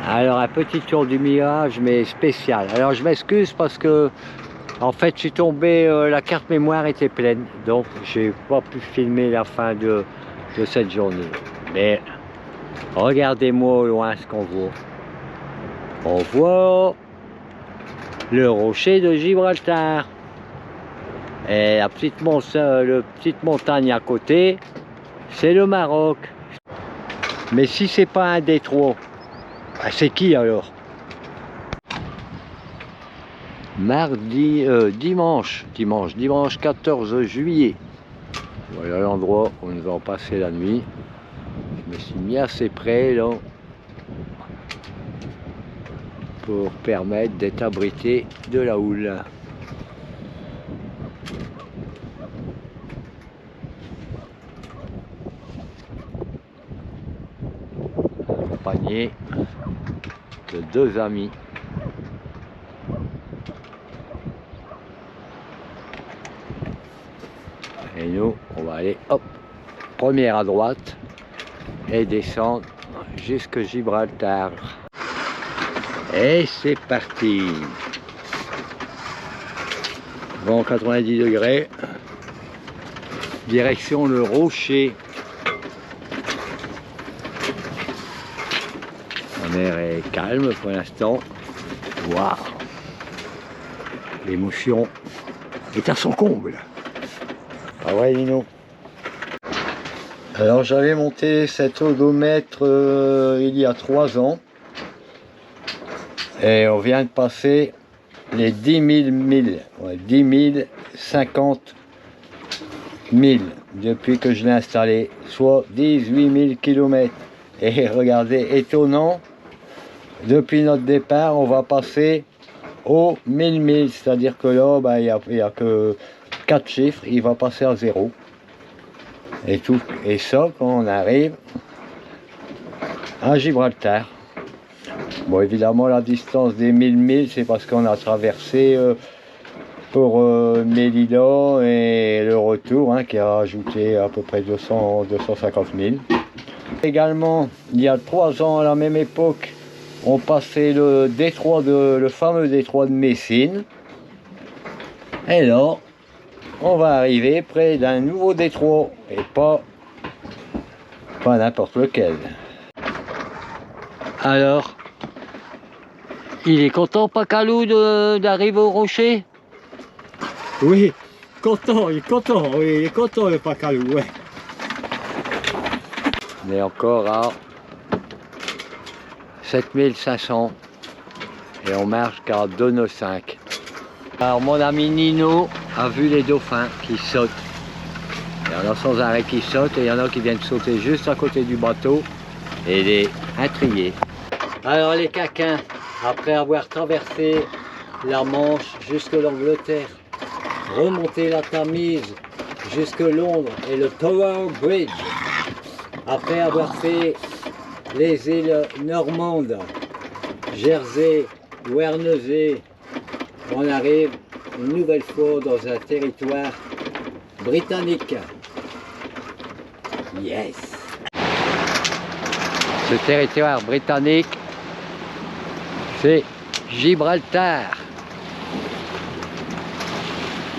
Alors un petit tour du mirage mais spécial. Alors je m'excuse parce que en fait je suis tombé, la carte mémoire était pleine, donc j'ai pas pu filmer la fin de cette journée. Mais regardez-moi au loin ce qu'on voit. On voit le rocher de Gibraltar. Et la petite montagne à côté, c'est le Maroc. Mais si c'est pas un détroit, c'est qui alors? Dimanche 14 juillet. Voilà l'endroit où nous allons passer la nuit. Je me suis mis assez près là pour permettre d'être abrité de la houle. Accompagné de deux amis. Et nous, on va aller, hop, première à droite et descendre jusqu'à Gibraltar. Et c'est parti. Vent 90 degrés. Direction le rocher. La mer est calme pour l'instant. Waouh! L'émotion est à son comble. Ah ouais, Lino. Alors j'avais monté cet odomètre il y a 3 ans. Et on vient de passer les 10 000 milles. Ouais, 10 000, 50 000 depuis que je l'ai installé. Soit 18 000 km. Et regardez, étonnant, depuis notre départ, on va passer aux 1000 milles. C'est-à-dire que là, ben, il n'y a que 4 chiffres, il va passer à 0. Et ça, quand on arrive à Gibraltar. Bon, évidemment, la distance des 1000 milles, c'est parce qu'on a traversé pour Mélida et le retour, hein, qui a ajouté à peu près 250 000. Également, il y a 3 ans, à la même époque, on passait le fameux détroit de Messine. Et là, on va arriver près d'un nouveau détroit, et pas n'importe lequel. Alors, il est content, Pacalou, d'arriver au rocher? Oui, content, il est content, oui, il est content le Pacalou, ouais. On est encore à 7500 et on marche jusqu'à 2,5. Alors mon ami Nino a vu les dauphins qui sautent. Il y en a sans arrêt qui sautent et il y en a qui viennent sauter juste à côté du bateau et les intriguer. Alors les caquins, après avoir traversé la Manche jusque l'Angleterre, remonté la Tamise jusque Londres et le Tower Bridge, après avoir fait les îles normandes, Jersey, Guernesey, on arrive une nouvelle fois dans un territoire britannique. Yes! Ce territoire britannique, c'est Gibraltar.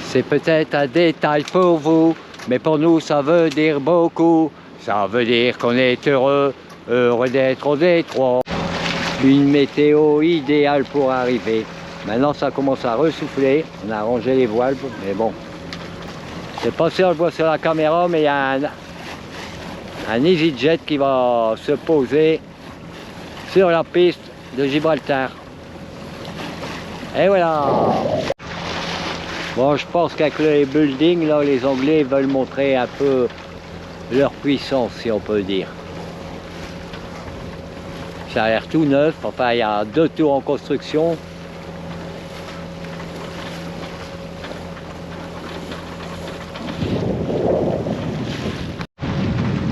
C'est peut-être un détail pour vous, mais pour nous ça veut dire beaucoup. Ça veut dire qu'on est heureux d'être au détroit. Une météo idéale pour arriver. Maintenant ça commence à ressouffler, on a rangé les voiles, mais bon. Je sais pas si on le voit sur la caméra, mais il y a un EasyJet qui va se poser sur la piste de Gibraltar. Et voilà. Bon, je pense qu'avec les buildings, là, les Anglais veulent montrer un peu leur puissance, si on peut dire. Ça a l'air tout neuf, enfin il y a 2 tours en construction.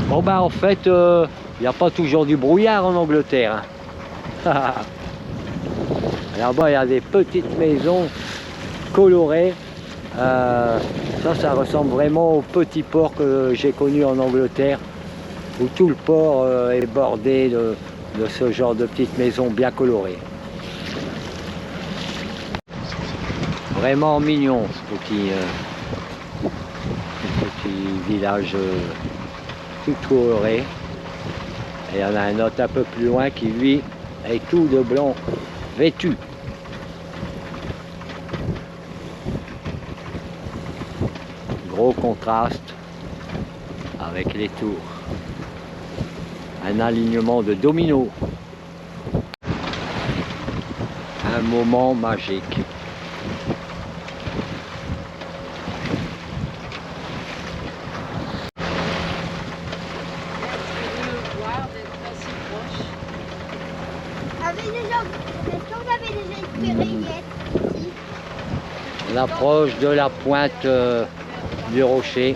Bon ben en fait, il n'y a pas toujours du brouillard en Angleterre. Hein. Là-bas il y a des petites maisons colorées. Ça ressemble vraiment au petit port que j'ai connu en Angleterre, où tout le port est bordé de ce genre de petite maison bien colorée. Vraiment mignon ce petit village tout coloré. Et il y en a un autre un peu plus loin qui lui est tout de blanc vêtu. Gros contraste avec les tours. Un alignement de dominos. Un moment magique. On approche de la pointe du rocher,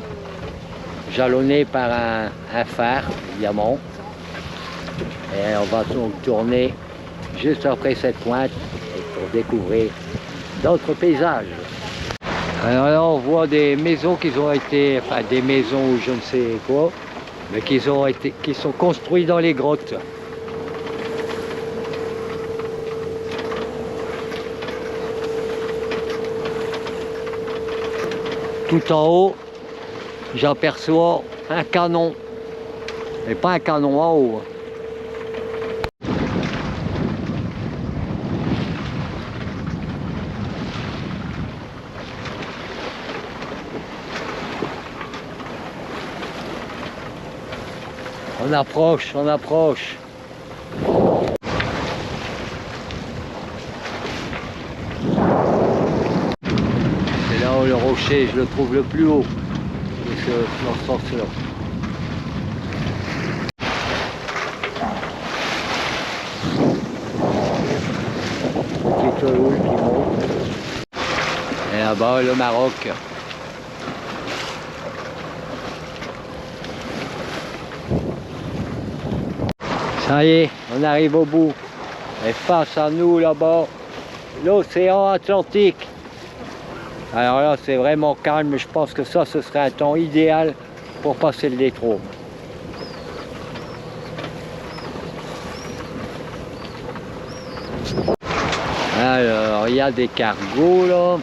jalonné par un phare, évidemment. Et on va donc tourner juste après cette pointe pour découvrir d'autres paysages. Alors là, on voit des maisons qui ont été, enfin des maisons ou je ne sais quoi, mais qui sont construites dans les grottes. Tout en haut, j'aperçois un canon, et pas un canon en haut. On approche, on approche. C'est là où le rocher, je le trouve le plus haut. Dans ce sens-là. Petite houle qui monte. Et là-bas, le Maroc. Ça y est, on arrive au bout. Et face à nous, là-bas, l'océan Atlantique. Alors là, c'est vraiment calme. Je pense que ça, ce serait un temps idéal pour passer le détroit. Alors, il y a des cargos, là.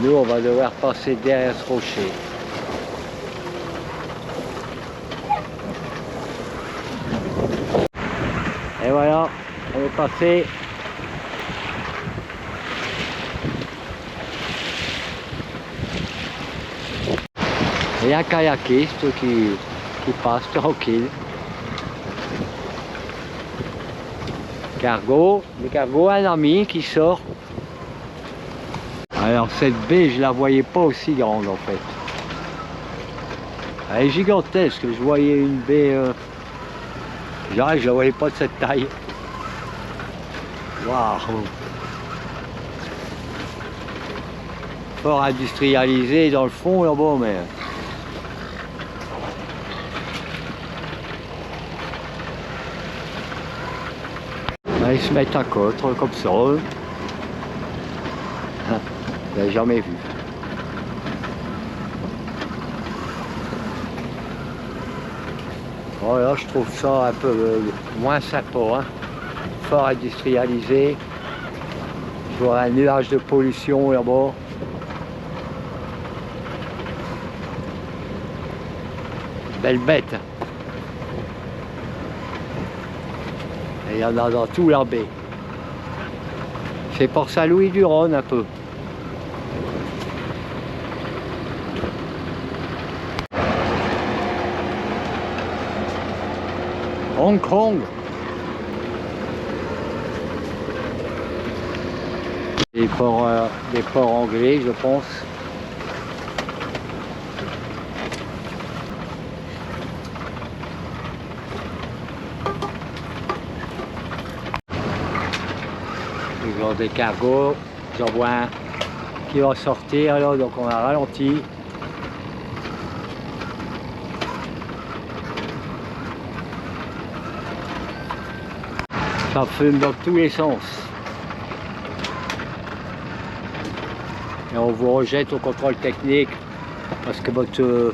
Nous, on va devoir passer derrière ce rocher. Et voilà, on est passé. Il y a un kayakiste qui passe tranquille. Cargo, le cargo, un ami qui sort. Alors cette baie, je la voyais pas aussi grande en fait. Elle est gigantesque, je voyais une baie, je la voyais pas de cette taille. Waouh! Fort industrialisé dans le fond là-bas, mais... Ils se mettent à côte comme ça. Je l'ai jamais vu. Voilà, je trouve ça un peu moins sympa. Hein. Fort industrialisé. Je vois un nuage de pollution là-bas. Belle bête. Et il y en a dans tout la baie. C'est pour Saint-Louis-du-Rhône un peu. Hong Kong. Des ports anglais, je pense. Ils ont des cargos. J'en vois un qui va sortir là, donc on a ralenti. Ça fume dans tous les sens. Et on vous rejette au contrôle technique parce que votre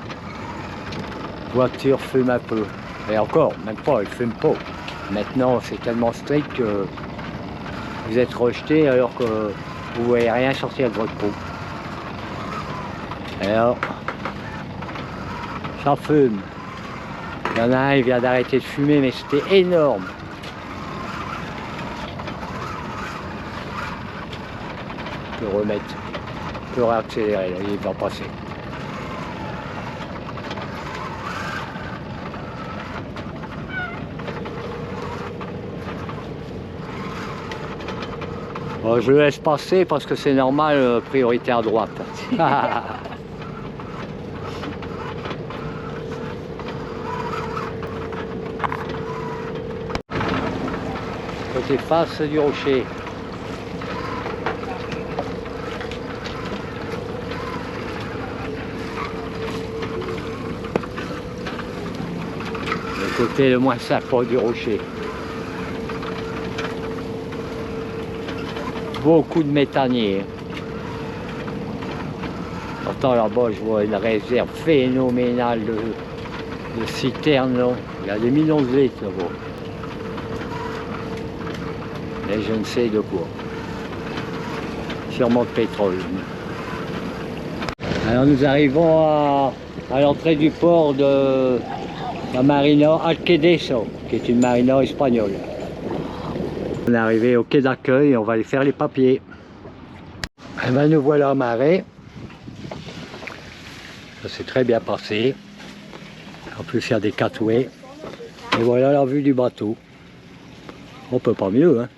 voiture fume un peu. Et encore, même pas, elle fume pas. Maintenant, c'est tellement strict que vous êtes rejeté alors que vous ne voyez rien sortir de votre peau. Alors, ça fume. Il y en a un, il vient d'arrêter de fumer, mais c'était énorme. Je peux remettre, je peux réaccélérer, là, il va passer. Bon, je le laisse passer parce que c'est normal, priorité à droite. Côté face du rocher. Le côté le moins sympa du rocher. Beaucoup de méthaniers. Pourtant là-bas je vois une réserve phénoménale de citernes. Là. Il y a des millions de litres là-bas. Et je ne sais de quoi. Sûrement de pétrole. Alors nous arrivons à l'entrée du port de la marina Alquedeso, qui est une marina espagnole. On est arrivé au quai d'accueil et on va aller faire les papiers. Et ben nous voilà à marée. Ça s'est très bien passé. En plus il y a des catouets. Et voilà la vue du bateau. On peut pas mieux, hein.